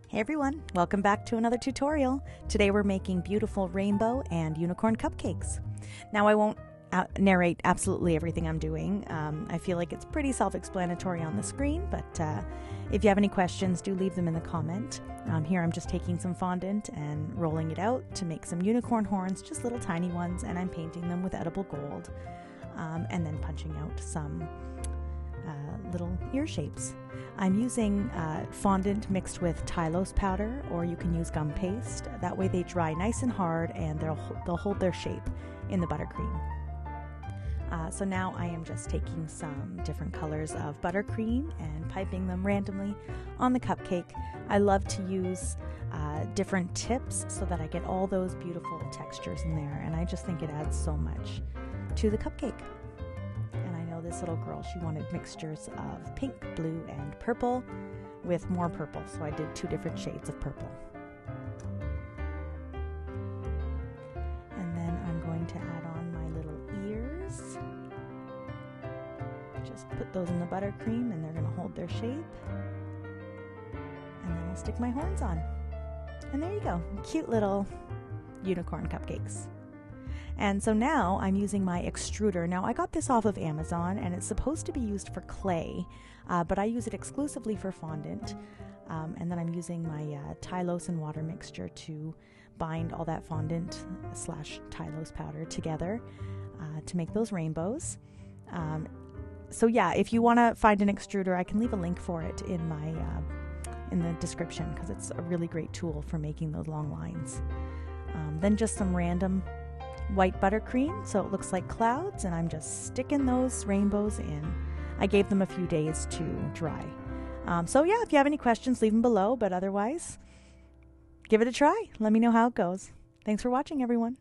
Hey everyone, welcome back to another tutorial. Today we're making beautiful rainbow and unicorn cupcakes. Now I won't narrate absolutely everything I'm doing. I feel like it's pretty self-explanatory on the screen, but if you have any questions, do leave them in the comment. Here I'm just taking some fondant and rolling it out to make some unicorn horns, just little tiny ones, and I'm painting them with edible gold, and then punching out some little ear shapes. I'm using fondant mixed with Tylose powder, or you can use gum paste. That way they dry nice and hard and they'll hold their shape in the buttercream. So now I am just taking some different colors of buttercream and piping them randomly on the cupcake. I love to use different tips so that I get all those beautiful textures in there, and I just think it adds so much to the cupcake. This little girl, she wanted mixtures of pink, blue, and purple with more purple, so I did 2 different shades of purple. And then I'm going to add on my little ears. Just put those in the buttercream and they're going to hold their shape. And then I'll stick my horns on. And there you go, cute little unicorn cupcakes. And so now I'm using my extruder. Now I got this off of Amazon and it's supposed to be used for clay, but I use it exclusively for fondant. And then I'm using my Tylose and water mixture to bind all that fondant / Tylose powder together to make those rainbows. So yeah, if you want to find an extruder, I can leave a link for it in my in the description, because it's a really great tool for making those long lines. Then just some random white buttercream so it looks like clouds, and I'm just sticking those rainbows in. I gave them a few days to dry. So yeah, if you have any questions, leave them below, but otherwise, give it a try. Let me know how it goes. Thanks for watching, everyone.